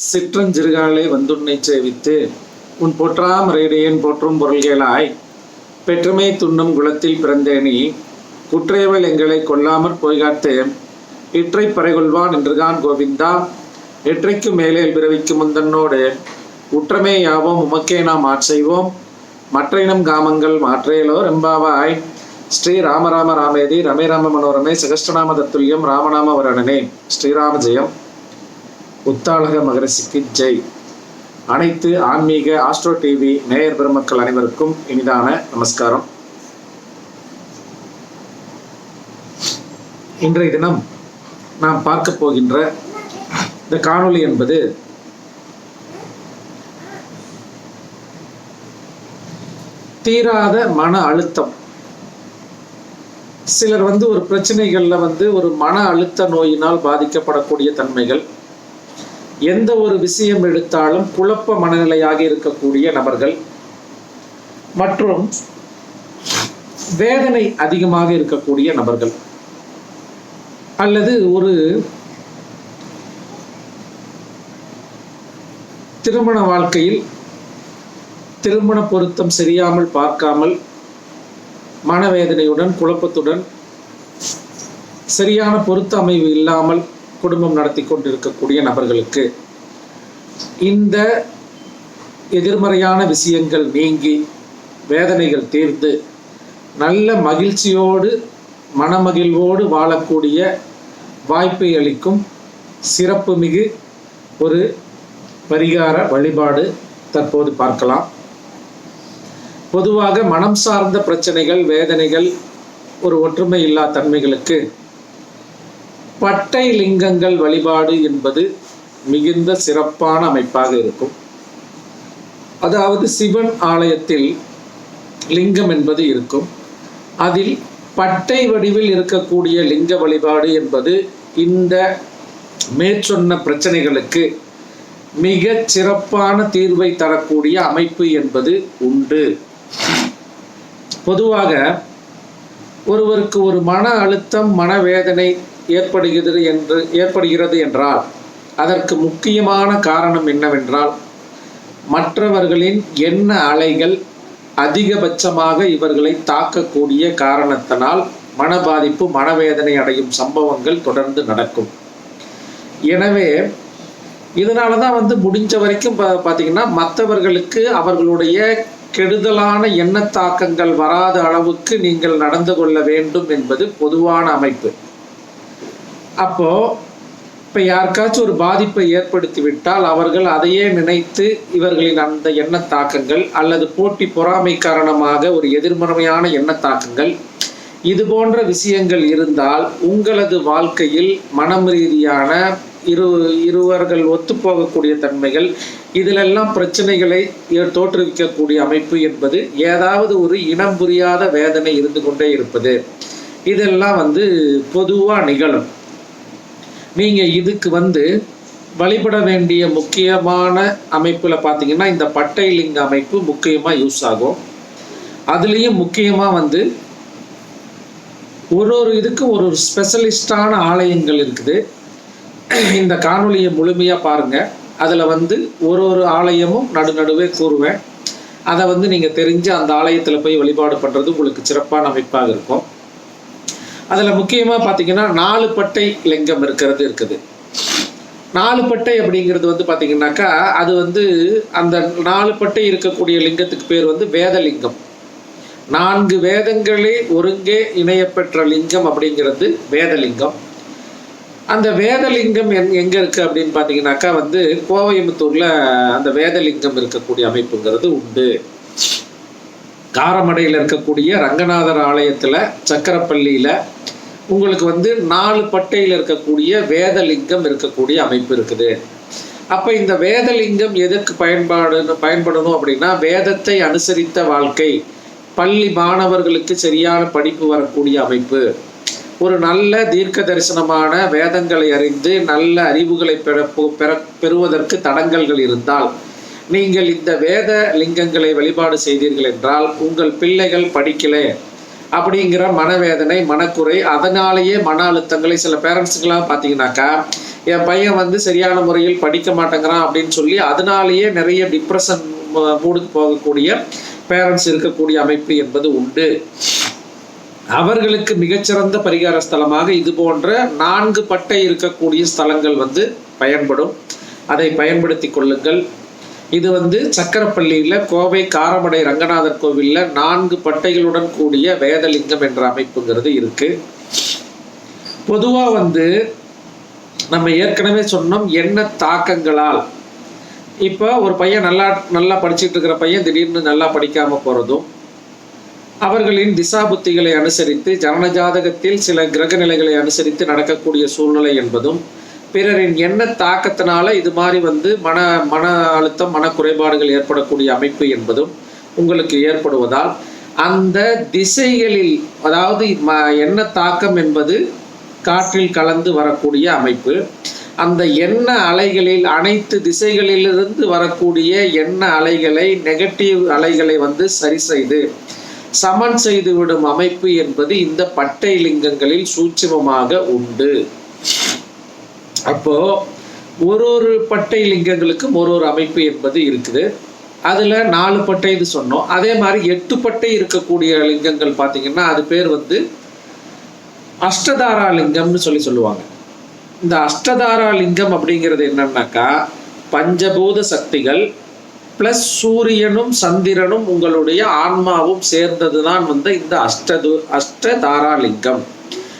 சிற்றஞ்சிறுகாலை வந்துன்னை சேவித்து உன் பொற்றாம் ரேடியன் போற்றும் பொருள்களாய் பெற்றுமை துண்ணும் குலத்தில் பிறந்தேனி குற்றையவள் எங்களை கொல்லாமற் போய்காத்து இற்றை பறைகொள்வான் என்றுகான் கோவிந்தா எற்றைக்கு மேலே பிறவிக்கு முந்தன்னோடு உற்றமே யாவோம் உமக்கே நாம் ஆட்செய்வோம் மற்றையினம் காமங்கள் மாற்றேலோ ரெம்பாவாய் ஸ்ரீ ராமராம ராமேதி ரமே ராம மனோரமே சகஸ்டநாம தத்துல்யம் ராமநாம வரணனே ஸ்ரீராம ஜெயம். உத்தாளக மகரிஷிக்கு ஜெய். அனைத்து ஆன்மீக ஆஸ்ட்ரோ டிவி நேயர் பெருமக்கள் அனைவருக்கும் இனிதான நமஸ்காரம். இன்றைய தினம் நாம் பார்க்க போகின்ற இந்த காணொளி என்பது தீராத மன அழுத்தம். சிலர் ஒரு பிரச்சனைகள்ல ஒரு மன அழுத்த நோயினால் பாதிக்கப்படக்கூடிய தன்மைகள், எந்த ஒரு விஷயம் எடுத்தாலும் குழப்ப மனநிலையாக இருக்கக்கூடிய நபர்கள், மற்றும் வேதனை அதிகமாக இருக்கக்கூடிய நபர்கள், அல்லது ஒரு திருமண வாழ்க்கையில் திருமண பொருத்தம் சரியாமல் பார்க்காமல் மனவேதனையுடன் குழப்பத்துடன் சரியான பொருத்த அமைவு இல்லாமல் குடும்பம் நடத்தி கொண்டிருக்கக்கூடிய நபர்களுக்கு இந்த எதிர்மறையான விஷயங்கள் நீங்கி வேதனைகள் தீர்ந்து நல்ல மகிழ்ச்சியோடு மனமகிழ்வோடு வாழக்கூடிய வாய்ப்பை அளிக்கும் சிறப்பு மிகு ஒரு பரிகார வழிபாடு தற்போது பார்க்கலாம். பொதுவாக மனம் சார்ந்த பிரச்சனைகள், வேதனைகள், ஒரு ஒற்றுமை இல்லா தன்மைகளுக்கு பட்டை லிங்கங்கள் வழிபாடு என்பது மிகுந்த சிறப்பான அமைப்பாக இருக்கும். அதாவது சிவன் ஆலயத்தில் லிங்கம் என்பது இருக்கும். அதில் பட்டை வடிவில் இருக்கக்கூடிய லிங்க வழிபாடு என்பது இந்த மேற்சொன்ன பிரச்சனைகளுக்கு மிக சிறப்பான தீர்வை தரக்கூடிய அமைப்பு என்பது உண்டு. பொதுவாக ஒருவருக்கு ஒரு மன அழுத்தம், மனவேதனை ஏற்படுகிறது என்றால் அதற்கு முக்கியமான காரணம் என்னவென்றால், மற்றவர்களின் எண்ண அலைகள் அதிகபட்சமாக இவர்களை தாக்கக்கூடிய காரணத்தினால் மன பாதிப்பு, மனவேதனை அடையும் சம்பவங்கள் தொடர்ந்து நடக்கும். எனவே இதனால தான் முடிஞ்ச வரைக்கும் பார்த்தீங்கன்னா மற்றவர்களுக்கு அவர்களுடைய கெடுதலான எண்ணத்தாக்கங்கள் வராத அளவுக்கு நீங்கள் நடந்து கொள்ள வேண்டும் என்பது பொதுவான அமைப்பு. அப்போ இப்போ யாருக்காச்சும் ஒரு பாதிப்பை ஏற்படுத்தி விட்டால் அவர்கள் அதையே நினைத்து இவர்களின் அந்த எண்ணத்தாக்கங்கள் அல்லது போட்டி பொறாமை காரணமாக ஒரு எதிர்மறையான எண்ணத்தாக்கங்கள், இது போன்ற விஷயங்கள் இருந்தால் உங்களது வாழ்க்கையில் மனம் ரீதியான இருவர்கள் ஒத்துப்போகக்கூடிய தன்மைகள், இதிலெல்லாம் பிரச்சனைகளை தோற்றுவிக்கக்கூடிய அமைப்பு என்பது ஏதாவது ஒரு இனம் புரியாத வேதனை இருந்து கொண்டே இருப்பது, இதெல்லாம் பொதுவாக நிகழும். நீங்கள் இதுக்கு வழிபட வேண்டிய முக்கியமான அமைப்பில் பார்த்தீங்கன்னா இந்த பட்டை லிங்க அமைப்பு முக்கியமாக யூஸ் ஆகும். அதுலேயும் முக்கியமாக ஒரு இதுக்கும் ஒரு ஸ்பெஷலிஸ்டான ஆலயங்கள் இருக்குது. இந்த காணொலியை முழுமையாக பாருங்கள். அதில் ஒரு ஆலயமும் நடுவே கூறுவேன். அதை நீங்கள் தெரிஞ்சு அந்த ஆலயத்தில் போய் வழிபாடு பண்ணுறது உங்களுக்கு சிறப்பான அமைப்பாக இருக்கும். அதில் முக்கியமாக பார்த்தீங்கன்னா 4 பட்டை லிங்கம் இருக்குது. 4 பட்டை அப்படிங்கிறது பார்த்தீங்கன்னாக்கா அது அந்த 4 பட்டை இருக்கக்கூடிய லிங்கத்துக்கு பேர் வேதலிங்கம். 4 வேதங்களே ஒருங்கே இணையப்பெற்ற லிங்கம் அப்படிங்கிறது வேதலிங்கம். அந்த வேதலிங்கம் எங்கே இருக்குது அப்படின்னு பார்த்தீங்கன்னாக்கா கோவையம்புத்தூரில் அந்த வேதலிங்கம் இருக்கக்கூடிய அமைப்புங்கிறது உண்டு. காரமடையில் இருக்கக்கூடிய ரங்கநாதர் ஆலயத்தில் சக்கரப்பள்ளியில் உங்களுக்கு 4 பட்டையில் இருக்கக்கூடிய வேதலிங்கம் இருக்கக்கூடிய அமைப்பு இருக்குது. அப்போ இந்த வேதலிங்கம் எதற்கு பயன்படணும் அப்படின்னா, வேதத்தை அனுசரித்த வாழ்க்கை, பள்ளி மாணவர்களுக்கு சரியான படிப்பு வரக்கூடிய அமைப்பு, ஒரு நல்ல தீர்க்க தரிசனமான வேதங்களை அறிந்து நல்ல அறிவுகளை பெறுவதற்கு தடங்கல்கள் இருந்தால் நீங்கள் இந்த வேத லிங்கங்களை வழிபாடு செய்தீர்கள் என்றால் உங்கள் பிள்ளைகள் படிக்கலை அப்படிங்கிற மனவேதனை, மனக்குறை, அதனாலேயே மன அழுத்தங்களை சில பேரண்ட்ஸுக்கெல்லாம் பார்த்தீங்கன்னாக்கா என் பையன் வந்து சரியான முறையில் படிக்க மாட்டேங்கிறான் அப்படின்னு சொல்லி அதனாலேயே நிறைய டிப்ரெஷன் மூடுக்கு போகக்கூடிய பேரண்ட்ஸ் இருக்கக்கூடிய அமைப்பு என்பது உண்டு. அவர்களுக்கு மிகச்சிறந்த பரிகார ஸ்தலமாக இது போன்ற 4 பட்டை இருக்கக்கூடிய ஸ்தலங்கள் வந்து பயன்படும். அதை பயன்படுத்தி கொள்ளுங்கள். இது வந்து சக்கரப்பள்ளியில் கோவை காரமடை ரங்கநாதர் கோவிலில் 4 பட்டைகளுடன் கூடிய வேதலிங்கம் என்ற அமைப்புங்கிறது இருக்கு. பொதுவாக வந்து நம்ம ஏற்கனவே சொன்னோம், என்ன தாக்கங்களால் இப்போ ஒரு பையன் நல்லா படிச்சுட்டு இருக்கிற பையன் திடீர்னு நல்லா படிக்காம போறதும், அவர்களின் திசா புத்திகளை அனுசரித்து ஜனன ஜாதகத்தில் சில கிரக நிலைகளை அனுசரித்து நடக்கக்கூடிய சூழ்நிலை என்பதும், பிறரின் எண்ண தாக்கத்தினால இது மாதிரி வந்து மன அழுத்தம் மன குறைபாடுகள் ஏற்படக்கூடிய அமைப்பு என்பதும் உங்களுக்கு ஏற்படுவதால் அந்த திசைகளில், அதாவது எண்ண தாக்கம் என்பது காற்றில் கலந்து வரக்கூடிய அமைப்பு, அந்த எண்ண அலைகளில் அனைத்து திசைகளிலிருந்து வரக்கூடிய எண்ண அலைகளை, நெகட்டிவ் அலைகளை வந்து சரி செய்து சமன் செய்து விடும் அமைப்பு என்பது இந்த பட்டை லிங்கங்களில் சூட்சுமமாக உண்டு. அப்போ ஒரு பட்டை லிங்கங்களுக்கும் ஒரு அமைப்பு என்பது இருக்குது. அதுல 4 பட்டை இது சொன்னோம். அதே மாதிரி 8 பட்டை இருக்கக்கூடிய லிங்கங்கள் பார்த்தீங்கன்னா அது பேர் வந்து அஷ்டதாரா லிங்கம்னு சொல்லுவாங்க. இந்த அஷ்டதாரா லிங்கம் அப்படிங்கிறது என்னன்னாக்கா, பஞ்சபூத சக்திகள் பிளஸ் சூரியனும் சந்திரனும் உங்களுடைய ஆன்மாவும் சேர்ந்தது தான் வந்து இந்த அஷ்டதாரா லிங்கம்.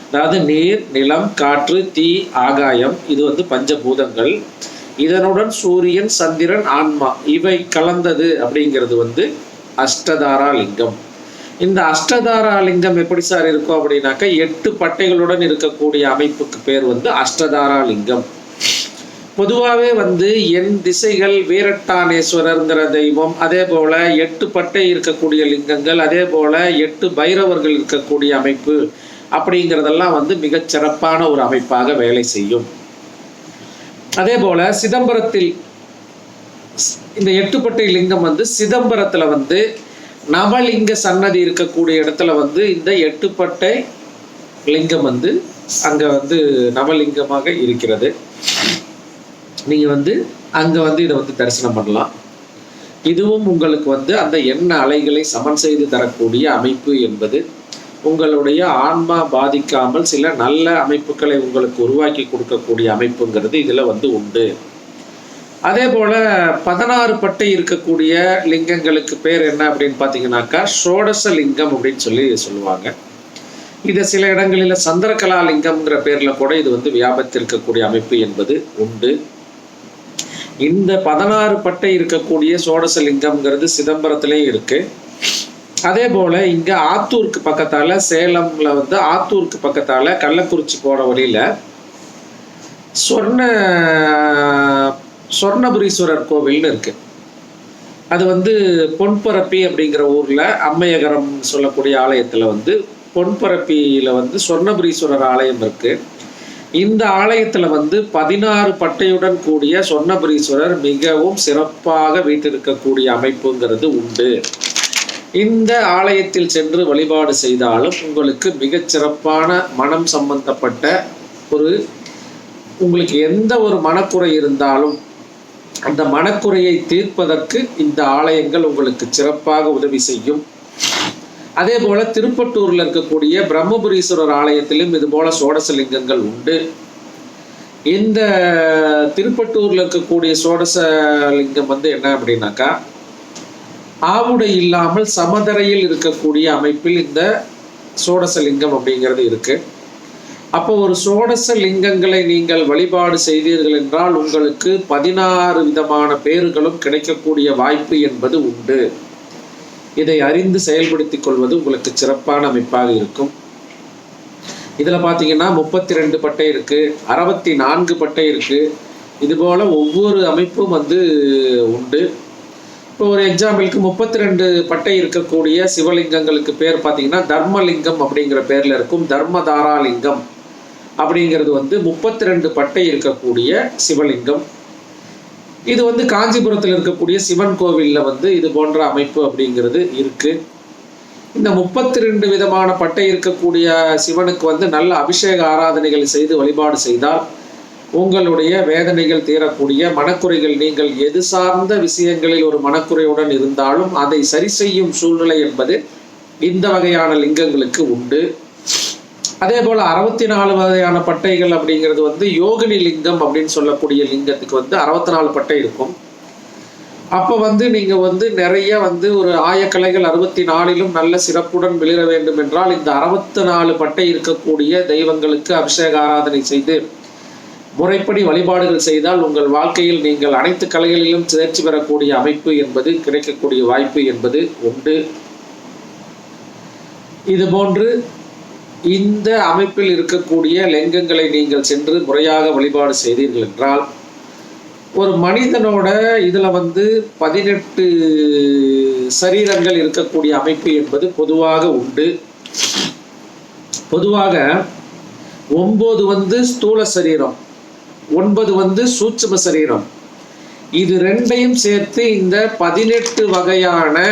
அதாவது நீர், நிலம், காற்று, தீ, ஆகாயம், இது வந்து பஞ்சபூதங்கள். இதனுடன் சூரியன், சந்திரன், ஆன்மா இவை கலந்தது அப்படிங்கிறது வந்து அஷ்டதாரா லிங்கம். இந்த அஷ்டதாரா லிங்கம் எப்படி சார் இருக்கும் அப்படின்னாக்கா 8 பட்டைகளுடன் இருக்கக்கூடிய அமைப்புக்கு பேர் வந்து அஷ்டதாரா லிங்கம். பொதுவாகவே வந்து என் திசைகள் வீரட்டானேஸ்வரர்ங்கிற தெய்வம், அதே போல 8 பட்டை இருக்கக்கூடிய லிங்கங்கள், அதே போல 8 பைரவர்கள் இருக்கக்கூடிய அமைப்பு அப்படிங்கிறதெல்லாம் வந்து மிகச் சிறப்பான ஒரு அமைப்பாக வேலை செய்யும். அதே போல சிதம்பரத்தில் இந்த 8 பட்டை லிங்கம் வந்து சிதம்பரத்துல வந்து நவலிங்க சன்னதி இருக்கக்கூடிய இடத்துல வந்து இந்த 8 பட்டை லிங்கம் வந்து அங்க வந்து நவலிங்கமாக இருக்கிறது. நீங்க வந்து அங்க வந்து இதை வந்து தரிசனம் பண்ணலாம். இதுவும் உங்களுக்கு வந்து அந்த எண்ண அலைகளை சமன் செய்து தரக்கூடிய அமைப்பு என்பது உங்களுடைய ஆன்மா பாதிக்காமல் சில நல்ல அமைப்புகளை உங்களுக்கு உருவாக்கி கொடுக்கக்கூடிய அமைப்புங்கிறது இதுல வந்து உண்டு. அதே போல 16 பட்டை இருக்கக்கூடிய லிங்கங்களுக்கு பேர் என்ன அப்படின்னு பார்த்தீங்கன்னாக்கா ஷோடச லிங்கம் அப்படின்னு சொல்லுவாங்க. இது சில இடங்களில் சந்திரகலா லிங்கம்ங்கிற பேர்ல கூட இது வந்து வியாபித்திருக்கக்கூடிய அமைப்பு என்பது உண்டு. இந்த 16 பட்டை இருக்கக்கூடிய சோடச லிங்கம்ங்கிறது சிதம்பரத்திலேயும் இருக்கு. அதே போல இங்க ஆத்தூருக்கு பக்கத்தால, சேலம்ல வந்து ஆத்தூருக்கு பக்கத்தால கள்ளக்குறிச்சி போற வழியில சொர்ணபுரீஸ்வரர் கோவில்னு இருக்கு. அது வந்து பொன்பரப்பி அப்படிங்கிற ஊர்ல அம்மையகரம் சொல்லக்கூடிய ஆலயத்துல வந்து பொன்பரப்பியில வந்து சொர்ணபுரீஸ்வரர் ஆலயம் இருக்கு. இந்த ஆலயத்துல வந்து 16 பட்டையுடன் கூடிய சொர்ணபுரீஸ்வரர் மிகவும் சிறப்பாக வீட்டிருக்கக்கூடிய அமைப்புங்கிறது உண்டு. இந்த ஆலயத்தில் சென்று வழிபாடு செய்தாலும் உங்களுக்கு மிகச் சிறப்பான மனம் சம்பந்தப்பட்ட உங்களுக்கு எந்த ஒரு மனக்குறை இருந்தாலும் அந்த மனக்குறையை தீர்ப்பதற்கு இந்த ஆலயங்கள் உங்களுக்கு சிறப்பாக உதவி செய்யும். அதே போல திருப்பட்டூர்ல இருக்கக்கூடிய பிரம்மபுரீஸ்வரர் ஆலயத்திலும் இது போல சோடசலிங்கங்கள் உண்டு. இந்த திருப்பட்டூர்ல இருக்கக்கூடிய சோடசலிங்கம் வந்து என்ன அப்படின்னாக்கா, ஆவுடை இல்லாமல் சமதரையில் இருக்கக்கூடிய அமைப்பில் இந்த சோடசலிங்கம் அப்படிங்கிறது இருக்கு. அப்போ ஒரு சோடச லிங்கங்களை நீங்கள் வழிபாடு செய்தீர்கள் என்றால் உங்களுக்கு 16 விதமான பேறுகளும் கிடைக்கக்கூடிய வாய்ப்பு என்பது உண்டு. இதை அறிந்து செயல்படுத்திக் கொள்வது உங்களுக்கு சிறப்பான அமைப்பாக இருக்கும். இதுல பாத்தீங்கன்னா 32 பட்டை இருக்கு, 64 பட்டை இருக்கு. இது போல ஒவ்வொரு அமைப்பும் வந்து உண்டு. இப்போ ஒரு எக்ஸாம்பிளுக்கு 32 பட்டை இருக்கக்கூடிய சிவலிங்கங்களுக்கு பேர் பார்த்தீங்கன்னா தர்மலிங்கம் அப்படிங்கிற பேர்ல இருக்கும். தர்மதாராலிங்கம் அப்படிங்கிறது வந்து 32 பட்டை இருக்கக்கூடிய சிவலிங்கம். இது வந்து காஞ்சிபுரத்தில் இருக்கக்கூடிய சிவன் கோவில்ல வந்து இது போன்ற அமைப்பு அப்படிங்கிறது இருக்கு. இந்த 32 விதமான பட்டை இருக்கக்கூடிய சிவனுக்கு வந்து நல்ல அபிஷேக ஆராதனைகள் செய்து வழிபாடு செய்தால் உங்களுடைய வேதனைகள் தீரக்கூடிய, மனக்குறைகள், நீங்கள் எது சார்ந்த விஷயங்களில் ஒரு மனக்குறையுடன் இருந்தாலும் அதை சரி செய்யும் சூழ்நிலை என்பது இந்த வகையான லிங்கங்களுக்கு உண்டு. அதே போல 64 வகையான பட்டைகள் அப்படிங்கிறது வந்து யோகினி லிங்கம் அப்படின்னு சொல்லக்கூடிய லிங்கத்துக்கு வந்து 64 பட்டை இருக்கும். அப்போ வந்து நீங்க வந்து நிறைய வந்து ஒரு ஆயக்கலைகள் 64லும் நல்ல சிறப்புடன் வெளிர வேண்டும் என்றால் இந்த 64 பட்டை இருக்கக்கூடிய தெய்வங்களுக்கு அபிஷேக ஆராதனை செய்து முறைப்படி வழிபாடுகள் செய்தால் உங்கள் வாழ்க்கையில் நீங்கள் அனைத்து கலைகளிலும் தேர்ச்சி பெறக்கூடிய அமைப்பு என்பது, கிடைக்கக்கூடிய வாய்ப்பு என்பது உண்டு. இதுபோன்று இந்த அமைப்பில் இருக்கக்கூடிய லிங்கங்களை நீங்கள் சென்று முறையாக வழிபாடு செய்தீர்கள் என்றால் ஒரு மனிதனோட இதுல வந்து 18 சரீரங்கள் இருக்கக்கூடிய அமைப்பு என்பது பொதுவாக உண்டு. பொதுவாக 9 வந்து ஸ்தூல சரீரம், 9 வந்து சூட்சும சரீரம். இது ரெண்டையும் சேர்த்து இந்த 18 வகையான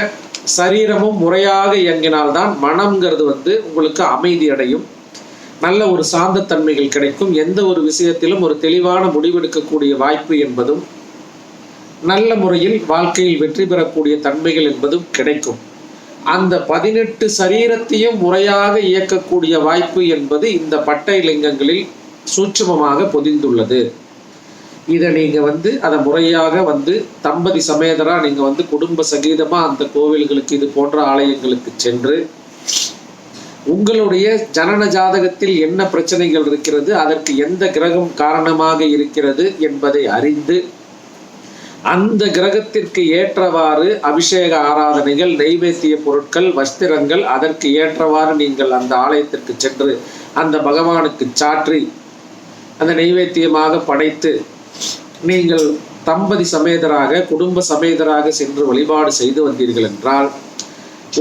சரீரமும் முறையாக இயங்கினால்தான் மனம்ங்கிறது வந்து உங்களுக்கு அமைதி அடையும், நல்ல ஒரு சாந்த தன்மைகள் கிடைக்கும், எந்த ஒரு விஷயத்திலும் ஒரு தெளிவான முடிவெடுக்கக்கூடிய வாய்ப்பு என்பதும், நல்ல முறையில் வாழ்க்கையில் வெற்றி பெறக்கூடிய தன்மைகள் என்பதும் கிடைக்கும். அந்த 18 சரீரத்தையும் முறையாக இயக்கக்கூடிய வாய்ப்பு என்பது இந்த பட்டை லிங்கங்களில் சூட்சுமமாக பொதிந்துள்ளது. இதை நீங்க வந்து அதை முறையாக வந்து தம்பதி சமேதரா நீங்க வந்து குடும்ப சகீதமா அந்த கோவில்களுக்கு, இது போன்ற ஆலயங்களுக்கு சென்று உங்களுடைய ஜனன ஜாதகத்தில் என்ன பிரச்சனைகள் இருக்கிறது, அதற்கு எந்த கிரகம் காரணமாக இருக்கிறது என்பதை அறிந்து அந்த கிரகத்திற்கு ஏற்றவாறு அபிஷேக ஆராதனைகள், நைவேத்திய பொருட்கள், வஸ்திரங்கள், அதற்கு ஏற்றவாறு நீங்கள் அந்த ஆலயத்திற்கு சென்று அந்த பகவானுக்கு சாற்றி அந்த நைவேத்தியமாக படைத்து நீங்கள் தம்பதி சமேதராக, குடும்ப சமேதராக சென்று வழிபாடு செய்து வந்தீர்கள் என்றால்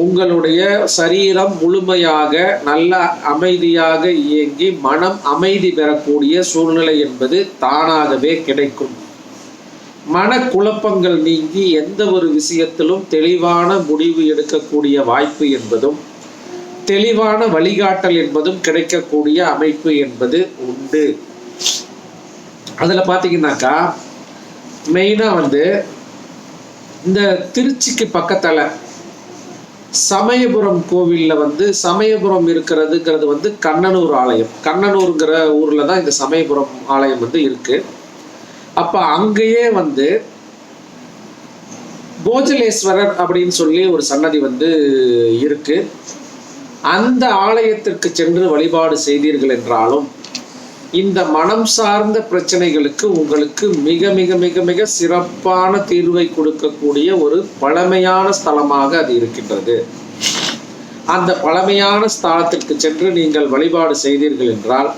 உங்களுடைய சரீரம் முழுமையாக நல்ல அமைதியாக இயங்கி மனம் அமைதி பெறக்கூடிய சூழ்நிலை என்பது தானாகவே கிடைக்கும். மனக்குழப்பங்கள் நீங்கி எந்த ஒரு விஷயத்திலும் தெளிவான முடிவு எடுக்கக்கூடிய வாய்ப்பு என்பதும், தெளிவான வழிகாட்டல் என்பதும் கிடைக்கக்கூடிய அமைப்பு என்பது உண்டு. அதுல பாத்தீங்கன்னாக்கா மெயினா வந்து இந்த திருச்சிக்கு பக்கத்துல சமயபுரம் கோவில்ல வந்து, சமயபுரம் இருக்கிறதுங்கிறது வந்து கண்ணனூர் ஆலயம், கண்ணனூர்ங்கிற ஊர்ல தான் இந்த சமயபுரம் ஆலயம் வந்து இருக்கு. அப்ப அங்கேயே வந்து போஜலேஸ்வரர் அப்படின்னு சொல்லி ஒரு சன்னதி வந்து இருக்கு. அந்த ஆலயத்திற்கு சென்று வழிபாடு செய்தீர்கள் என்றாலும் இந்த மனம் சார்ந்த பிரச்சனைகளுக்கு உங்களுக்கு மிக மிக மிக மிக சிறப்பான தீர்வை கொடுக்கக்கூடிய ஒரு பழமையான ஸ்தலமாக அது இருக்கின்றது. அந்த பழமையான ஸ்தலத்திற்கு சென்று நீங்கள் வழிபாடு செய்தீர்கள் என்றால்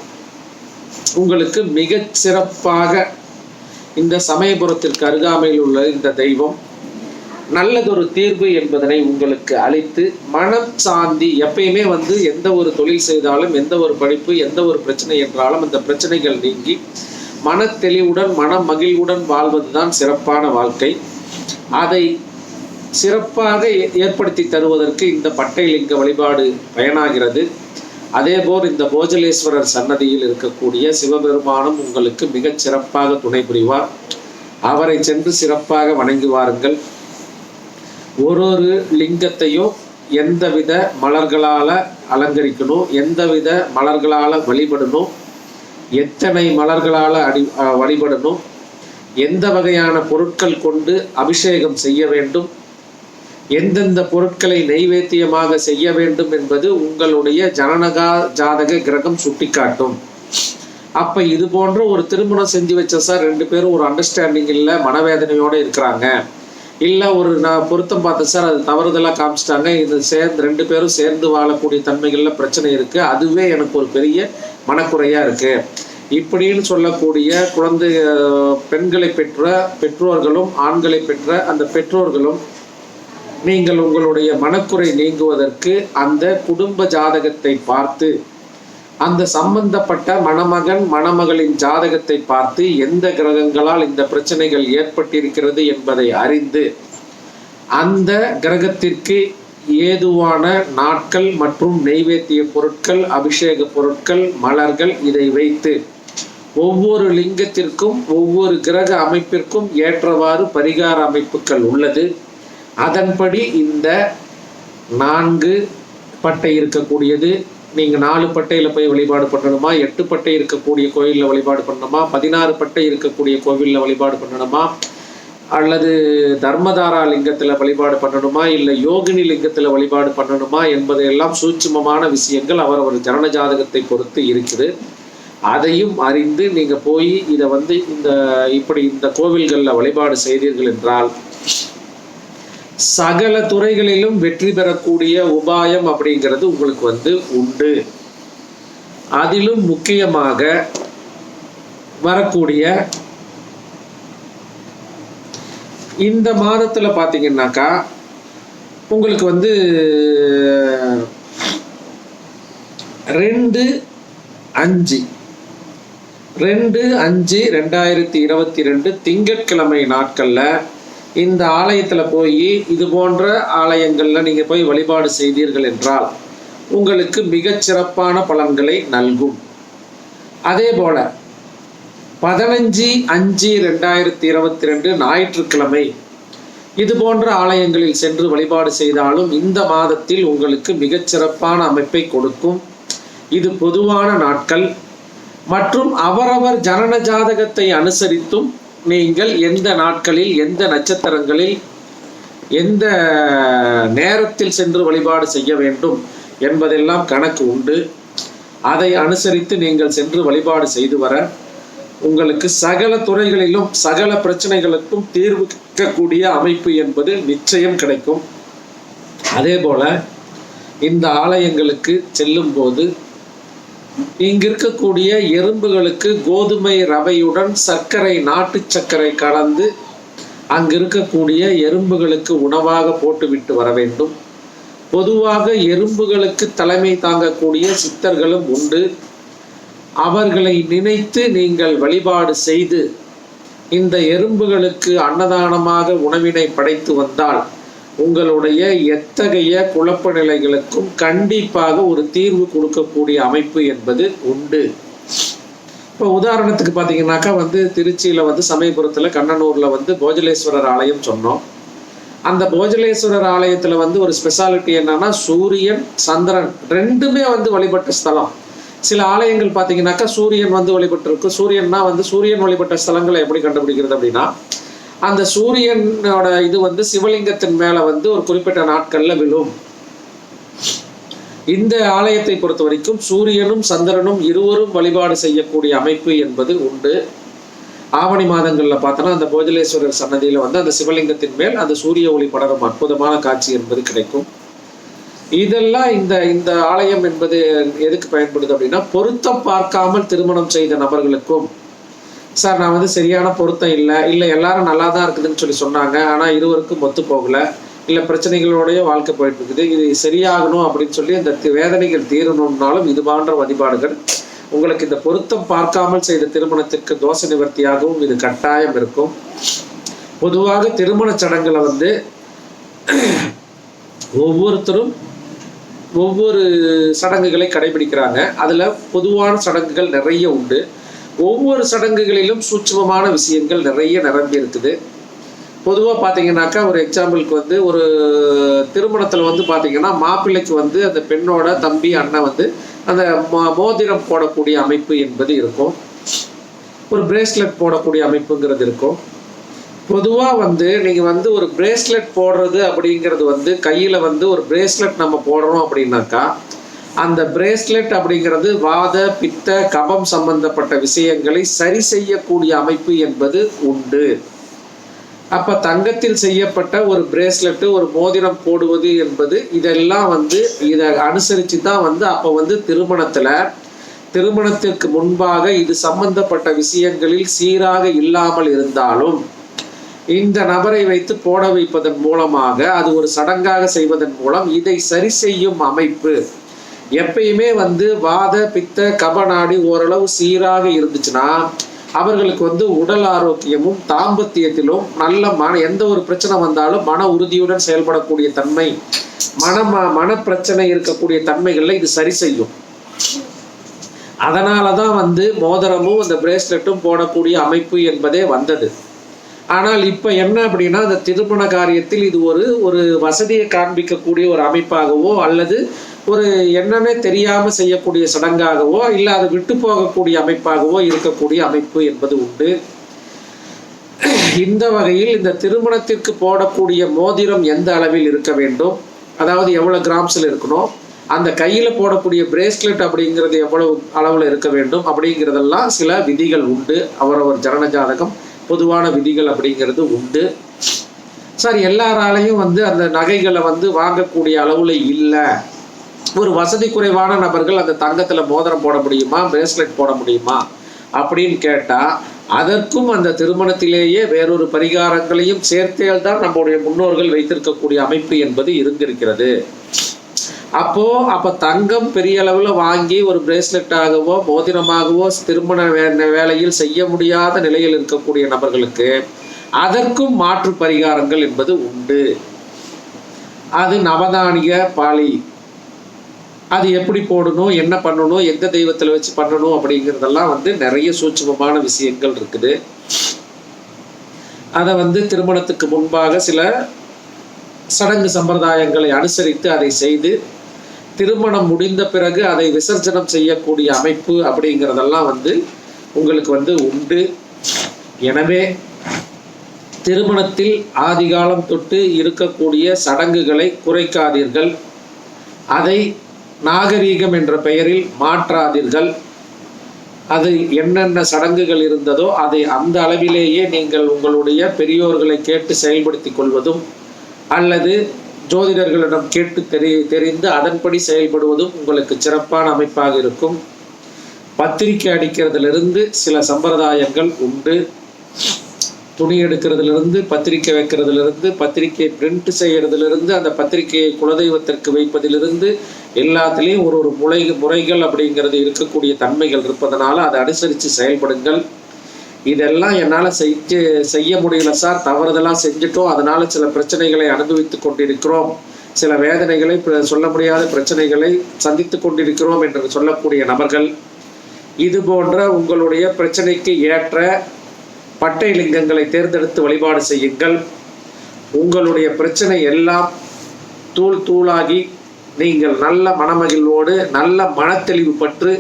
உங்களுக்கு மிக சிறப்பாக இந்த சமயபுரத்திற்கு அருகாமையில் உள்ள இந்த தெய்வம் நல்லதொரு தீர்வு என்பதனை உங்களுக்கு அளித்து மனம் சாந்தி, எப்பயுமே வந்து எந்த ஒரு தொழில் செய்தாலும், எந்த ஒரு படிப்பு, எந்த ஒரு பிரச்சனை என்றாலும் அந்த பிரச்சனைகள் நீங்கி மன தெளிவுடன் மன மகிழ்வுடன் வாழ்வதுதான் சிறப்பான வாழ்க்கை. அதை சிறப்பாக ஏற்படுத்தி தருவதற்கு இந்த பட்டை லிங்க வழிபாடு பயனாகிறது. அதேபோல் இந்த போஜலேஸ்வரர் சன்னதியில் இருக்கக்கூடிய சிவபெருமானும் உங்களுக்கு மிகச் சிறப்பாக துணை புரிவார். அவரை சென்று சிறப்பாக வணங்கி வாருங்கள். ஒரு லிங்கத்தையும் எந்தவித மலர்களால் அலங்கரிக்கணும், எந்தவித மலர்களால் வழிபடணும், எத்தனை மலர்களால் வழிபடணும், எந்த வகையான பொருட்கள் கொண்டு அபிஷேகம் செய்ய வேண்டும், எந்தெந்த பொருட்களை நைவேத்தியமாக செய்ய வேண்டும் என்பது உங்களுடைய ஜனனகா ஜாதக கிரகம் சுட்டிக்காட்டும். அப்ப இது போன்ற ஒரு திருமணம் செஞ்சு வச்ச சார் 2 பேரும் ஒரு அண்டர்ஸ்டாண்டிங் இல்லை, மனவேதனையோட இருக்கிறாங்க, இல்ல ஒரு நான் பொருத்தம் பார்த்தேன் சார் அது தவறுதலா காமிச்சிட்டாங்க, இது சேர்ந்து 2 பேரும் சேர்ந்து வாழக்கூடிய தன்மைகள்ல பிரச்சனை இருக்கு, அதுவே எனக்கு ஒரு பெரிய மனக்குறையா இருக்கு இப்படின்னு சொல்லக்கூடிய குழந்தை பெண்களை பெற்ற பெற்றோர்களும் ஆண்களை பெற்ற அந்த பெற்றோர்களும் நீங்கள் உங்களுடைய மனக்குறை நீங்குவதற்கு அந்த குடும்ப ஜாதகத்தை பார்த்து, அந்த சம்பந்தப்பட்ட மணமகன் மணமகளின் ஜாதகத்தை பார்த்து எந்த கிரகங்களால் இந்த பிரச்சனைகள் ஏற்பட்டிருக்கிறது என்பதை அறிந்து அந்த கிரகத்திற்கு ஏதுவான நாட்கள் மற்றும் நைவேத்திய பொருட்கள், அபிஷேக பொருட்கள், மலர்கள், இதை வைத்து ஒவ்வொரு லிங்கத்திற்கும் ஒவ்வொரு கிரக அமைப்பிற்கும் ஏற்றவாறு பரிகார அமைப்புகள் உள்ளது. அதன்படி இந்த 4 பட்டை இருக்கக்கூடியது நீங்கள் 4 பட்டையில் போய் வழிபாடு பண்ணணுமா, 8 பட்டை இருக்கக்கூடிய கோயிலில் வழிபாடு பண்ணணுமா, 16 பட்டை இருக்கக்கூடிய கோவிலில் வழிபாடு பண்ணணுமா, அல்லது தர்மதாரா லிங்கத்தில் வழிபாடு பண்ணணுமா, இல்லை யோகினி லிங்கத்தில் வழிபாடு பண்ணணுமா என்பதையெல்லாம் சூட்சுமமான விஷயங்கள் அவரவர் ஜனன ஜாதகத்தை பொறுத்து இருக்குது. அதையும் அறிந்து நீங்கள் போய் இதை இந்த கோவில்களில் வழிபாடு செய்தீர்கள் என்றால் சகல துறைகளிலும் வெற்றி பெறக்கூடிய உபாயம் அப்படிங்கிறது உங்களுக்கு உண்டு. அதிலும் முக்கியமாக வரக்கூடிய இந்த மாதத்துல பாத்தீங்கன்னாக்கா உங்களுக்கு 2/5/2022 திங்கட்கிழமை நாட்கள்ல இந்த ஆலயத்துல போய் இது போன்ற ஆலயங்கள்ல நீங்க போய் வழிபாடு செய்தீர்கள் என்றால் உங்களுக்கு மிகச் சிறப்பான பலன்களை நல்கும். அதே போல 15/5/2022 ஞாயிற்றுக்கிழமை இது போன்ற ஆலயங்களில் சென்று வழிபாடு செய்தாலும் இந்த மாதத்தில் உங்களுக்கு மிகச் சிறப்பான அமைப்பை கொடுக்கும். இது பொதுவான நாட்கள் மற்றும் அவரவர் ஜனன ஜாதகத்தை அனுசரித்தும் நீங்கள் எந்த நாட்களில் எந்த நட்சத்திரங்களில் எந்த நேரத்தில் சென்று வழிபாடு செய்ய வேண்டும் என்பதெல்லாம் கணக்கு உண்டு. அதை அனுசரித்து நீங்கள் சென்று வழிபாடு செய்து வர உங்களுக்கு சகல துறைகளிலும் சகல பிரச்சனைகளுக்கும் தீர்வுக்கூடிய அமைப்பு என்பது நிச்சயம் கிடைக்கும். அதே போல இந்த ஆலயங்களுக்கு செல்லும் போது இங்கு இருக்கக்கூடிய எறும்புகளுக்கு கோதுமை ரவையுடன் சர்க்கரை நாட்டு சர்க்கரை கலந்து அங்கு இருக்கக்கூடிய எறும்புகளுக்கு உணவாக போட்டுவிட்டு வர வேண்டும். பொதுவாக எறும்புகளுக்கு தலைமை தாங்கக்கூடிய சித்தர்களும் உண்டு. அவர்களை நினைத்து நீங்கள் வழிபாடு செய்து இந்த எறும்புகளுக்கு அன்னதானமாக உணவினை படைத்து வந்தால் உங்களுடைய எத்தகைய குழப்ப நிலைகளுக்கும் கண்டிப்பாக ஒரு தீர்வு கொடுக்கக்கூடிய அமைப்பு என்பது உண்டு. இப்போ உதாரணத்துக்கு பார்த்தீங்கன்னாக்கா திருச்சியில் சமயபுரத்தில் கண்ணனூரில் போஜலேஸ்வரர் ஆலயம் சொன்னோம். அந்த போஜலேஸ்வரர் ஆலயத்தில் ஒரு ஸ்பெஷாலிட்டி என்னன்னா சூரியன் சந்திரன் ரெண்டுமே வழிபட்ட ஸ்தலம். சில ஆலயங்கள் பார்த்தீங்கன்னாக்கா சூரியன் வழிபட்டிருக்கு. சூரியன்னா சூரியன் வழிபட்ட ஸ்தலங்களை எப்படி கண்டுபிடிக்கிறது அப்படின்னா அந்த சூரியனோட இது சிவலிங்கத்தின் மேல ஒரு குறிப்பிட்ட நாட்கள்ல விழும். இந்த ஆலயத்தை பொறுத்த வரைக்கும் சூரியனும் சந்திரனும் இருவரும் வழிபாடு செய்யக்கூடிய அமைப்பு என்பது உண்டு. ஆவணி மாதங்கள்ல பார்த்தோன்னா அந்த போஜலேஸ்வரர் சன்னதியில அந்த சிவலிங்கத்தின் மேல் அந்த சூரிய ஒளி படரும் அற்புதமான காட்சி என்பது கிடைக்கும். இதெல்லாம் இந்த ஆலயம் என்பது எதுக்கு பயன்படுது அப்படின்னா பொருத்தம் பார்க்காமல் திருமணம் செய்த நபர்களுக்கும், சார் நான் சரியான பொருத்தம் இல்லை எல்லாரும் நல்லா தான் இருக்குதுன்னு சொல்லி சொன்னாங்க, ஆனால் இருவருக்கும் ஒத்து போகலை, இல்லை பிரச்சனைகளோடய வாழ்க்கை போயிட்டு இருக்குது, இது சரியாகணும் அப்படின்னு சொல்லி இந்த வேதனைகள் தீரணும்னாலும் இது போன்ற வழிபாடுகள் உங்களுக்கு இந்த பொருத்தம் பார்க்காமல் செய்த திருமணத்திற்கு தோஷ நிவர்த்தியாகவும் இது கட்டாயம் இருக்கும். பொதுவாக திருமண சடங்குல ஒவ்வொருத்தரும் ஒவ்வொரு சடங்குகளை கடைபிடிக்கிறாங்க. அதுல பொதுவான சடங்குகள் நிறைய உண்டு. ஒவ்வொரு சடங்குகளிலும் சூட்சுமமான விஷயங்கள் நிறைய நிரம்பி இருக்குது. பொதுவாக பார்த்தீங்கன்னாக்கா ஒரு எக்ஸாம்பிளுக்கு ஒரு திருமணத்தில் பார்த்தீங்கன்னா மாப்பிள்ளைக்கு அந்த பெண்ணோட தம்பி அண்ணன் அந்த மோதிரம் போடக்கூடிய அமைப்பு என்பது இருக்கும். ஒரு பிரேஸ்லெட் போடக்கூடிய அமைப்புங்கிறது இருக்கும். பொதுவாக நீங்கள் ஒரு பிரேஸ்லெட் போடுறது அப்படிங்கிறது கையில் ஒரு பிரேஸ்லெட் நம்ம போடுறோம் அப்படின்னாக்கா அந்த பிரேஸ்லெட் அப்படிங்கிறது வாத பித்த கபம் சம்பந்தப்பட்ட விஷயங்களை சரி செய்யக்கூடிய அமைப்பு என்பது உண்டு. அப்ப தங்கத்தில் செய்யப்பட்ட ஒரு பிரேஸ்லெட் ஒரு மோதிரம் போடுவது என்பது இதெல்லாம் இதை அனுசரித்து தான் அப்போ திருமணத்திற்கு முன்பாக இது சம்பந்தப்பட்ட விஷயங்களில் சீராக இல்லாமல் இருந்தாலும் இந்த நபரை வைத்து போட வைப்பதன் மூலமாக அது ஒரு சடங்காக செய்வதன் மூலம் இதை சரி செய்யும் அமைப்பு. எப்பயுமே வாத பித்த கபநாடி ஓரளவு சீராக இருந்துச்சுன்னா அவர்களுக்கு உடல் ஆரோக்கியமும் தாம்பத்தியத்திலும் நல்ல எந்த ஒரு பிரச்சனை வந்தாலும் மன உறுதியுடன் செயல்படக்கூடிய தன்மை, மன பிரச்சனை இருக்கக்கூடிய தன்மைகள்ல இது சரி செய்யும். அதனாலதான் வந்து மோதிரமும் அந்த பிரேஸ்லெட்டும் போடக்கூடிய அமைப்பு என்பதே வந்தது. ஆனால் இப்ப என்ன அப்படின்னா, அந்த திருமண காரியத்தில் இது ஒரு வசதியை காண்பிக்கக்கூடிய ஒரு அமைப்பாகவோ அல்லது ஒரு என்னன்னே தெரியாம செய்யக்கூடிய சடங்காகவோ இல்ல அது விட்டு போகக்கூடிய அமைப்பாகவோ இருக்கக்கூடிய அமைப்பு என்பது உண்டு. இந்த வகையில் இந்த திருமணத்திற்கு போடக்கூடிய மோதிரம் எந்த அளவில் இருக்க வேண்டும், அதாவது எவ்வளவு கிராம்ஸ்ல இருக்கணும், அந்த கையில போடக்கூடிய பிரேஸ்லெட் அப்படிங்கிறது எவ்வளவு அளவுல இருக்க வேண்டும் அப்படிங்கிறதெல்லாம் சில விதிகள் உண்டு. அவரவர் ஜனன ஜாதகம் பொதுவான விதிகள் அப்படிங்கிறது உண்டு. சார் எல்லாராலையும் வந்து அந்த நகைகளை வந்து வாங்கக்கூடிய அளவுல இல்லை, ஒரு வசதி குறைவான நபர்கள் அந்த தங்கத்துல மோதிரம் போட முடியுமா, பிரேஸ்லெட் போட முடியுமா அப்படின்னு கேட்டா, அதற்கும் அந்த திருமணத்திலேயே வேறொரு பரிகாரங்களையும் சேர்த்தேல்தான் நம்முடைய முன்னோர்கள் வைத்திருக்கக்கூடிய அமைப்பு என்பது இருந்திருக்கிறது. அப்ப தங்கம் பெரிய அளவுல வாங்கி ஒரு பிரேஸ்லெட்டாகவோ மோதிரமாகவோ திருமண வேலையில் செய்ய முடியாத நிலையில் இருக்கக்கூடிய நபர்களுக்கு அதற்கும் மாற்று பரிகாரங்கள் என்பது உண்டு. அது நவதானிய பாலி, அது எப்படி போடணும், என்ன பண்ணணும், எந்த தெய்வத்தில் வச்சு பண்ணணும் அப்படிங்கிறதெல்லாம் வந்து நிறைய சூட்சுமமான விஷயங்கள் இருக்குது. அதை வந்து திருமணத்துக்கு முன்பாக சில சடங்கு சம்பிரதாயங்களை அனுசரித்து அதை செய்து திருமணம் முடிந்த பிறகு அதை விசர்ஜனம் செய்யக்கூடிய அமைப்பு அப்படிங்கிறதெல்லாம் வந்து உங்களுக்கு வந்து உண்டு. எனவே திருமணத்தில் ஆதிகாலம் தொட்டு இருக்கக்கூடிய சடங்குகளை குறைக்காதீர்கள், அதை நாகரீகம் என்ற பெயரில் மாற்றாதீர்கள். அது என்னென்ன சடங்குகள் இருந்ததோ அதை அந்த அளவிலேயே நீங்கள் உங்களுடைய பெரியோர்களை கேட்டு செயல்படுத்தி கொள்வதும் அல்லது ஜோதிடர்களிடம் கேட்டு தெரிந்து அதன்படி செயல்படுவதும் உங்களுக்கு சிறப்பான அமைப்பாக இருக்கும். பத்திரிக்கை அடிக்கிறதுலிருந்து சில சம்பிரதாயங்கள் உண்டு. துணி எடுக்கிறதுலேருந்து பத்திரிக்கை வைக்கிறதுலேருந்து பத்திரிக்கையை பிரிண்ட் செய்யறதுலேருந்து அந்த பத்திரிகையை குலதெய்வத்திற்கு வைப்பதிலிருந்து எல்லாத்துலேயும் ஒரு முறைகள் அப்படிங்கிறது இருக்கக்கூடிய தன்மைகள் இருப்பதனால அதை அனுசரித்து செயல்படுங்கள். இதெல்லாம் என்னால் செய்ய முடியல சார், தவறுதெல்லாம் செஞ்சுட்டோம், அதனால சில பிரச்சனைகளை அனுபவித்து கொண்டிருக்கிறோம், சில வேதனைகளை சொல்ல முடியாத பிரச்சனைகளை சந்தித்து கொண்டிருக்கிறோம் என்று சொல்லக்கூடிய நபர்கள் இது போன்ற உங்களுடைய பிரச்சனைக்கு ஏற்ற பட்டை லிங்கங்களை தேர்ந்தெடுத்து வழிபாடு செய்யுங்கள். உங்களுடைய பிரச்சனை எல்லாம் தூள் தூளாகி நீங்கள் நல்ல மனமகிழ்வோடு நல்ல மனத்தெளிவு பற்று,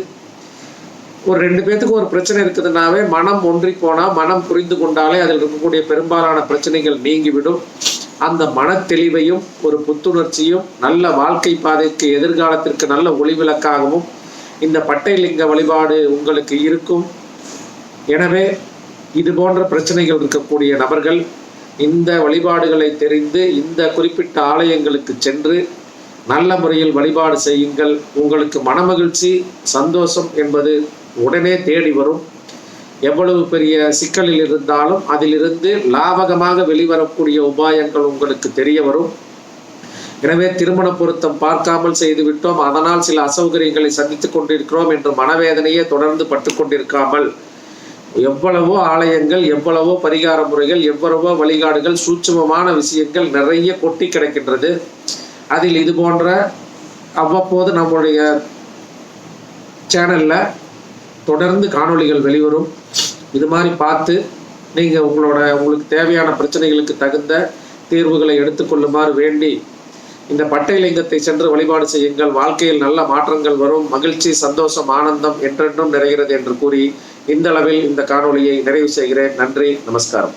ஒரு 2 பேத்துக்கு ஒரு பிரச்சனை இருக்குதுன்னாவே மனம் ஒன்றி போனால், மனம் புரிந்து கொண்டாலே அதில் இருக்கக்கூடிய பெரும்பாலான பிரச்சனைகள் நீங்கிவிடும். அந்த மனத்தெளிவையும் ஒரு புத்துணர்ச்சியும் நல்ல வாழ்க்கை பாதைக்கு எதிர்காலத்திற்கு நல்ல ஒளிவிளக்காகவும் இந்த பட்டை லிங்க வழிபாடு உங்களுக்கு இருக்கும். எனவே இது போன்ற பிரச்சனைகள் இருக்கக்கூடிய நபர்கள் இந்த வழிபாடுகளை தெரிந்து இந்த குறிப்பிட்ட ஆலயங்களுக்கு சென்று நல்ல முறையில் வழிபாடு செய்யுங்கள். உங்களுக்கு மனமகிழ்ச்சி சந்தோஷம் என்பது உடனே தேடி வரும். எவ்வளவு பெரிய சிக்கலில் இருந்தாலும் அதிலிருந்து லாபகமாக வெளிவரக்கூடிய உபாயங்கள் உங்களுக்கு தெரிய வரும். எனவே திருமண பொருத்தம் பார்க்காமல் செய்துவிட்டோம், அதனால் சில அசௌகரியங்களை சந்தித்துக் கொண்டிருக்கிறோம் என்று மனவேதனையே தொடர்ந்து பட்டு கொண்டிருக்காமல், எவ்வளவோ ஆலயங்கள், எவ்வளவோ பரிகார முறைகள், எவ்வளவோ வழிகாடுகள், சூட்சுமமான விஷயங்கள் நிறைய கொட்டி கிடக்கின்றது. அதில் இது போன்ற அவ்வப்போது நம்முடைய சேனல்ல தொடர்ந்து காணொளிகள் வெளிவரும். இது மாதிரி பார்த்து நீங்கள் உங்களுக்கு தேவையான பிரச்சனைகளுக்கு தகுந்த தீர்வுகளை எடுத்துக்கொள்ளுமாறு வேண்டி இந்த பட்டை லிங்கத்தை சென்று வழிபாடு செய்யுங்கள். வாழ்க்கையில் நல்ல மாற்றங்கள் வரும். மகிழ்ச்சி, சந்தோஷம், ஆனந்தம் என்றென்றும் நிறைகிறது என்று கூறி இந்த அளவில் இந்த காணொளியை நிறைவு செய்கிறேன். நன்றி, நமஸ்காரம்.